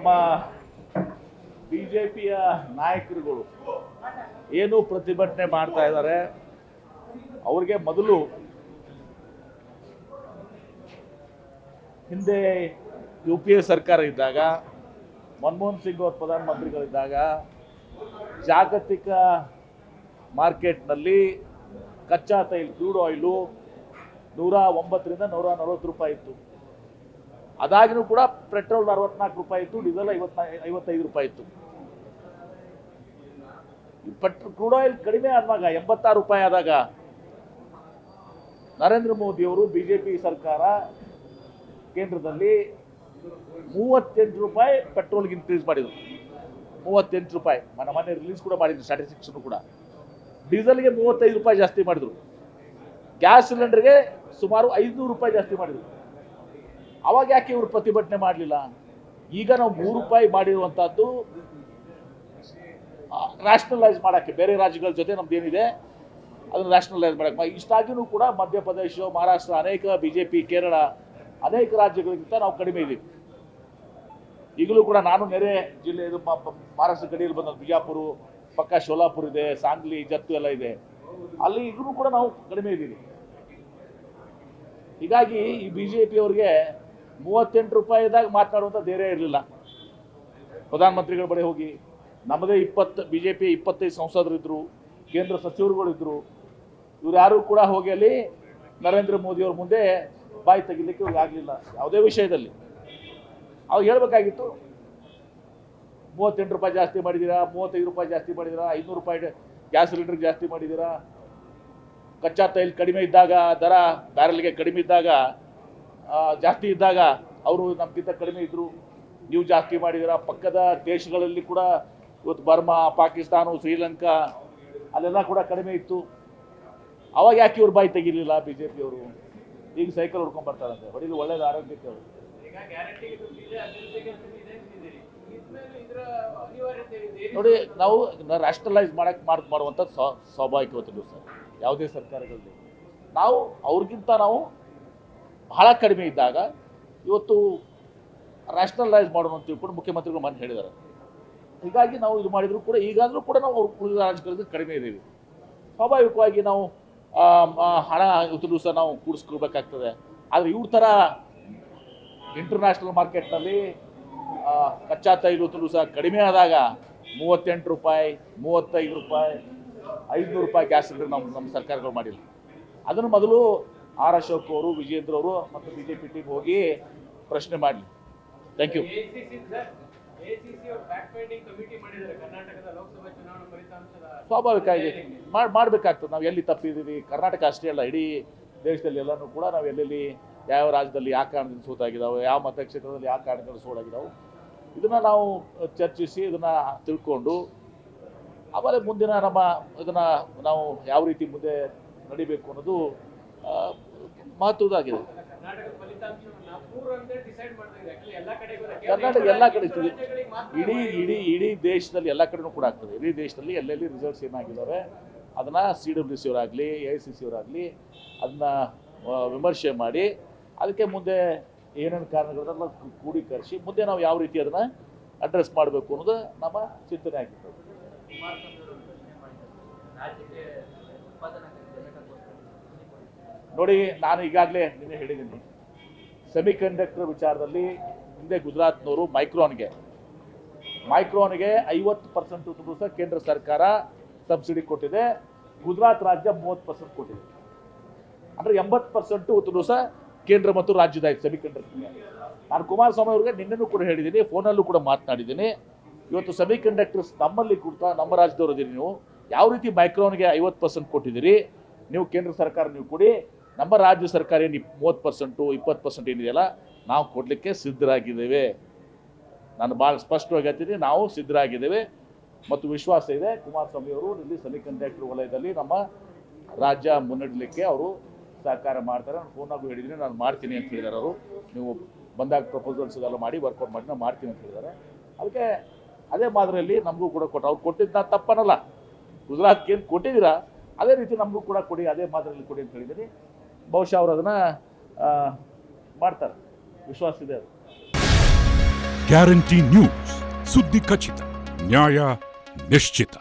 ನಮ್ಮ ಬಿಜೆಪಿಯ ನಾಯಕರುಗಳು ಏನು ಪ್ರತಿಭಟನೆ ಮಾಡ್ತಾ ಇದ್ದಾರೆ, ಅವ್ರಿಗೆ ಮೊದಲು ಹಿಂದೆ UPA ಸರ್ಕಾರ ಇದ್ದಾಗ, ಮನಮೋಹನ್ ಸಿಂಗ್ ಅವರು ಪ್ರಧಾನಮಂತ್ರಿಗಳಿದ್ದಾಗ ಜಾಗತಿಕ ಮಾರ್ಕೆಟ್ನಲ್ಲಿ ಕಚ್ಚಾ ತೈಲ ಕ್ರೂಡ್ ಆಯಿಲು 109 ರಿಂದ 140 ರೂಪಾಯಿ ಇತ್ತು. ಅದಾಗಿನೂ ಕೂಡ ಪೆಟ್ರೋಲ್ 64 ರೂಪಾಯಿ ಇತ್ತು, ಡೀಸೆಲ್ 55 ರೂಪಾಯಿ ಇತ್ತು. ಕ್ರೂಡ್ ಆಯಿಲ್ ಕಡಿಮೆ ಆದಾಗ 86 ರೂಪಾಯಿ ಆದಾಗ ನರೇಂದ್ರ ಮೋದಿ ಅವರು ಬಿಜೆಪಿ ಸರ್ಕಾರ ಕೇಂದ್ರದಲ್ಲಿ 38 ರೂಪಾಯಿ ಪೆಟ್ರೋಲ್ಗೆ ಇನ್ಕ್ರೀಸ್ ಮಾಡಿದರು. 38 ರೂಪಾಯಿ ಮನೆ ರಿಲೀಸ್ ಕೂಡ ಮಾಡಿದ್ರು ಸ್ಟ್ಯಾಟಿಸ್ಟಿಕ್ಸ್ ಕೂಡ. ಡೀಸೆಲ್ಗೆ 35 ರೂಪಾಯಿ ಜಾಸ್ತಿ ಮಾಡಿದ್ರು. ಗ್ಯಾಸ್ ಸಿಲಿಂಡರ್ಗೆ ಸುಮಾರು 500 ರೂಪಾಯಿ ಜಾಸ್ತಿ ಮಾಡಿದ್ರು. ಅವಾಗ ಯಾಕೆ ಇವರು ಪ್ರತಿಭಟನೆ ಮಾಡಲಿಲ್ಲ? ಈಗ ನಾವು 3 ರೂಪಾಯಿ ಮಾಡಿರುವಂತಹದ್ದು ನ್ಯಾಷನಲೈಸ್ ಮಾಡೋಕ್ಕೆ, ಬೇರೆ ರಾಜ್ಯಗಳ ಜೊತೆ ನಮ್ದು ಏನಿದೆ ಅದನ್ನು ನ್ಯಾಷನಲೈಸ್ ಮಾಡೋಕ್ಕೆ. ಇಷ್ಟಾಗಿಯೂ ಕೂಡ ಮಧ್ಯಪ್ರದೇಶ, ಮಹಾರಾಷ್ಟ್ರ, ಅನೇಕ BJP, ಕೇರಳ ಅನೇಕ ರಾಜ್ಯಗಳಿಗಿಂತ ನಾವು ಕಡಿಮೆ ಇದ್ದೀವಿ. ಈಗಲೂ ಕೂಡ ನಾನು ನೆರೆ ಜಿಲ್ಲೆ, ಇದು ಮಹಾರಾಷ್ಟ್ರ ಗಡಿಯಲ್ಲಿ ಬಂದ ಬಿಜಾಪುರ ಪಕ್ಕ ಶೋಲಾಪುರ ಇದೆ, ಸಾಂಗ್ಲಿ, ಜತ್ತು ಎಲ್ಲ ಇದೆ. ಅಲ್ಲಿ ಈಗಲೂ ಕೂಡ ನಾವು ಕಡಿಮೆ ಇದ್ದೀವಿ. ಹೀಗಾಗಿ ಈ BJP ಅವರಿಗೆ 38 ರೂಪಾಯಿದಾಗ ಮಾತನಾಡುವಂಥ ಧೈರ್ಯ ಇರಲಿಲ್ಲ. ಪ್ರಧಾನಮಂತ್ರಿಗಳ ಬಳಿ ಹೋಗಿ ನಮ್ಮದೇ BJP 25 ಸಂಸದರಿದ್ದರು, ಕೇಂದ್ರ ಸಚಿವರುಗಳಿದ್ದರು. ಇವ್ರು ಯಾರೂ ಕೂಡ ಹೋಗಿ ಅಲ್ಲಿ ನರೇಂದ್ರ ಮೋದಿಯವ್ರ ಮುಂದೆ ಬಾಯಿ ತೆಗಿಲಿಕ್ಕೆ ಇವ್ರಿಗೆ ಆಗಲಿಲ್ಲ. ಯಾವುದೇ ವಿಷಯದಲ್ಲಿ ಅವ್ರು ಹೇಳಬೇಕಾಗಿತ್ತು, 38 ರೂಪಾಯಿ ಜಾಸ್ತಿ ಮಾಡಿದ್ದೀರಾ, 35 ರೂಪಾಯಿ ಜಾಸ್ತಿ ಮಾಡಿದ್ದೀರಾ, 500 ರೂಪಾಯಿ ಗ್ಯಾಸ್ ಸಿಲಿಂಡರ್ಗೆ ಜಾಸ್ತಿ ಮಾಡಿದ್ದೀರಾ, ಕಚ್ಚಾ ತೈಲ ಕಡಿಮೆ ಇದ್ದಾಗ, ದರ ಬ್ಯಾರಲ್ಗೆ ಕಡಿಮೆ ಇದ್ದಾಗ, ಜಾಸ್ತಿ ಇದ್ದಾಗ ಅವರು ನಮಗಿಂತ ಕಡಿಮೆ ಇದ್ದರು, ನೀವು ಜಾಸ್ತಿ ಮಾಡಿದ್ದೀರಾ. ಪಕ್ಕದ ದೇಶಗಳಲ್ಲಿ ಕೂಡ ಇವತ್ತು ಬರ್ಮಾ, ಪಾಕಿಸ್ತಾನ, ಶ್ರೀಲಂಕಾ ಅಲ್ಲೆಲ್ಲ ಕೂಡ ಕಡಿಮೆ ಇತ್ತು. ಅವಾಗ ಯಾಕೆ ಇವ್ರು ಬಾಯಿ ತೆಗಿಲಿಲ್ಲ BJP ಅವರು? ಈಗ ಸೈಕಲ್ ಹೊಡ್ಕೊಂಡು ಬರ್ತಾರಂತೆ, ಹೊಡಿಲಿ ಒಳ್ಳೇದು ಆರೋಗ್ಯಕ್ಕೆ ಅವರು. ನೋಡಿ, ನಾವು ನ್ಯಾಷನಲೈಸ್ ಮಾಡುವಂಥದ್ದು ಸ್ವಾಭಾವಿಕವತ್ತು ಸರ್, ಯಾವುದೇ ಸರ್ಕಾರಗಳಲ್ಲಿ. ನಾವು ಅವ್ರಿಗಿಂತ ನಾವು ಬಹಳ ಕಡಿಮೆ ಇದ್ದಾಗ ಇವತ್ತು ನ್ಯಾಷನಲೈಸ್ ಮಾಡೋಣ ಅಂತ ತಿಳ್ಕೊಂಡು ಮುಖ್ಯಮಂತ್ರಿಗಳು ಮನೆ ಹೇಳಿದ್ದಾರೆ. ಹೀಗಾಗಿ ನಾವು ಇದು ಮಾಡಿದ್ರು ಕೂಡ ಈಗಾದರೂ ಕೂಡ ನಾವು ಉಳಿದ ರಾಜ್ಯಗಳಿಗೆ ಕಡಿಮೆ ಇದ್ದೀವಿ. ಸ್ವಾಭಾವಿಕವಾಗಿ ನಾವು ಹಣ ಇವತ್ತು ದಿವಸ ನಾವು ಕೂಡಿಸ್ಕೊಳ್ಬೇಕಾಗ್ತದೆ. ಆದರೆ ಇವ್ರ ಥರ ಇಂಟರ್ನ್ಯಾಷನಲ್ ಮಾರ್ಕೆಟ್ನಲ್ಲಿ ಕಚ್ಚಾ ತೈಲ ಇವತ್ತು ದಿವಸ ಕಡಿಮೆ ಆದಾಗ 38 ರೂಪಾಯಿ, 35 ರೂಪಾಯಿ, 500 ರೂಪಾಯಿ ಗ್ಯಾಸ್ ಸಿಲಿಂಡರ್ ನಮ್ಮ ಸರ್ಕಾರಗಳು ಮಾಡಿಲ್ಲ. ಅದನ್ನು ಮೊದಲು R. ಅಶೋಕ್ ಅವರು, ವಿಜೇಂದ್ರ ಅವರು ಮತ್ತು BJP ಟೀಮ್ ಹೋಗಿ ಪ್ರಶ್ನೆ ಮಾಡಲಿ. Thank you. ಸ್ವಾಭಾವಿಕ ಮಾಡಬೇಕಾಗ್ತದೆ. ನಾವು ಎಲ್ಲಿ ತಪ್ಪಿದ್ದೀವಿ, ಕರ್ನಾಟಕ ಅಷ್ಟೇ ಅಲ್ಲ, ಇಡೀ ದೇಶದಲ್ಲಿ ಎಲ್ಲನೂ ಕೂಡ ನಾವು ಎಲ್ಲೆಲ್ಲಿ ಯಾವ ರಾಜ್ಯದಲ್ಲಿ ಯಾವ ಕಾರಣದಿಂದ ಸೋತಾಗಿದ್ದಾವೆ, ಯಾವ ಮತಕ್ಷೇತ್ರದಲ್ಲಿ ಯಾವ ಕಾರಣದಿಂದ ಸೋಲಾಗಿದ್ದಾವೆ, ಇದನ್ನು ನಾವು ಚರ್ಚಿಸಿ ಇದನ್ನು ತಿಳ್ಕೊಂಡು ಆಮೇಲೆ ಮುಂದಿನ ಇದನ್ನು ನಾವು ಯಾವ ರೀತಿ ಮುಂದೆ ನಡಿಬೇಕು ಅನ್ನೋದು ಮಹತ್ವದಾಗಿದೆ. ಕರ್ನಾಟಕ ಎಲ್ಲ ಕಡೆ ಇಡೀ ದೇಶದಲ್ಲಿ ಎಲ್ಲ ಕಡೆನೂ ಕೂಡ ಆಗ್ತದೆ. ಇಡೀ ದೇಶದಲ್ಲಿ ಎಲ್ಲೆಲ್ಲಿ ರಿಸಲ್ಟ್ಸ್ ಏನಾಗಿದ್ದಾವೆ ಅದನ್ನು CWC ಅವರಾಗಲಿ, AICC ಅವರಾಗಲಿ ಅದನ್ನ ವಿಮರ್ಶೆ ಮಾಡಿ ಅದಕ್ಕೆ ಮುಂದೆ ಏನೇನು ಕಾರಣಗಳನ್ನೆಲ್ಲ ಕ್ರೋಢೀಕರಿಸಿ ಮುಂದೆ ನಾವು ಯಾವ ರೀತಿ ಅದನ್ನು ಅಡ್ರೆಸ್ ಮಾಡಬೇಕು ಅನ್ನೋದು ನಮ್ಮ ಚಿಂತನೆ ಆಗಿರ್ತದೆ. ನೋಡಿ, ನಾನು ಈಗಾಗಲೇ ನಿನ್ನೆ ಹೇಳಿದ್ದೀನಿ, ಸೆಮಿಕಂಡಕ್ಟರ್ ವಿಚಾರದಲ್ಲಿ ಹಿಂದೆ ಗುಜರಾತ್ನವರು ಮೈಕ್ರಾನ್ಗೆ 50% ಸಹ ಕೇಂದ್ರ ಸರ್ಕಾರ ಸಬ್ಸಿಡಿ ಕೊಟ್ಟಿದೆ. ಗುಜರಾತ್ ರಾಜ್ಯ 30% ಕೊಟ್ಟಿದೆ. ಅಂದರೆ 80% ಸಹ ಕೇಂದ್ರ ಮತ್ತು ರಾಜ್ಯದಾಯಿತು ಸೆಮಿಕಂಡಕ್ಟರ್ಗೆ. ನಾನು ಕುಮಾರಸ್ವಾಮಿ ಅವರಿಗೆ ನಿನ್ನೆನೂ ಕೂಡ ಹೇಳಿದ್ದೀನಿ, ಫೋನಲ್ಲೂ ಕೂಡ ಮಾತನಾಡಿದ್ದೀನಿ. ಇವತ್ತು ಸೆಮಿಕಂಡಕ್ಟರ್ಸ್ ನಮ್ಮಲ್ಲಿ ಕೂಡ ನಮ್ಮ ರಾಜ್ಯದವರಿದ್ದೀರಿ, ನೀವು ಯಾವ ರೀತಿ ಮೈಕ್ರಾನ್ಗೆ 50% ಕೊಟ್ಟಿದ್ದೀರಿ, ನೀವು ಕೇಂದ್ರ ಸರ್ಕಾರ ನೀವು ಕೊಡಿ, ನಮ್ಮ ರಾಜ್ಯ ಸರ್ಕಾರ ಏನು 30%, 20% ಏನಿದೆಯಲ್ಲ ನಾವು ಕೊಡಲಿಕ್ಕೆ ಸಿದ್ಧರಾಗಿದ್ದೇವೆ. ನಾನು ಭಾಳ ಸ್ಪಷ್ಟವಾಗಿ ಹೇಳ್ತೀನಿ, ನಾವು ಸಿದ್ಧರಾಗಿದ್ದೇವೆ ಮತ್ತು ವಿಶ್ವಾಸ ಇದೆ ಕುಮಾರಸ್ವಾಮಿ ಅವರು ಇಲ್ಲಿ ಸೆಮಿಕಂಡಕ್ಟರ್ ವಲಯದಲ್ಲಿ ನಮ್ಮ ರಾಜ್ಯ ಮುನ್ನಡೆಯಲಿಕ್ಕೆ ಅವರು ಸಹಕಾರ ಮಾಡ್ತಾರೆ. ನಾನು ಫೋನಾಗೂ ಹೇಳಿದ್ದೀನಿ, ನಾನು ಮಾಡ್ತೀನಿ ಅಂತ ಹೇಳಿದ್ದಾರೆ ಅವರು. ನೀವು ಬಂದಾಗ ಪ್ರಪೋಸಲ್ಸ್ ಎಲ್ಲ ಮಾಡಿ ವರ್ಕೌಟ್ ಮಾಡಿ ನಾನು ಮಾಡ್ತೀನಿ ಅಂತ ಹೇಳಿದ್ದಾರೆ. ಅದಕ್ಕೆ ಅದೇ ಮಾದರಿಯಲ್ಲಿ ನಮಗೂ ಕೂಡ ಅವ್ರು ಕೊಟ್ಟಿದ್ದ ತಪ್ಪನಲ್ಲ, ಗುಜರಾತ್ಗೆ ಏನು ಕೊಟ್ಟಿದ್ದೀರಾ ಅದೇ ರೀತಿ ನಮಗೂ ಕೂಡ ಕೊಡಿ, ಅದೇ ಮಾದರಿಯಲ್ಲಿ ಕೊಡಿ ಅಂತ ಹೇಳಿದ್ದೀನಿ. ಬಹುಶಃ ಅವರು ಅದನ್ನು ಮಾಡ್ತಾರೆ, ವಿಶ್ವಾಸ ಇದೆ ಅದು. ಗ್ಯಾರಂಟಿ ನ್ಯೂಸ್, ಸುದ್ದಿ ಖಚಿತ, ನ್ಯಾಯ ನಿಶ್ಚಿತ.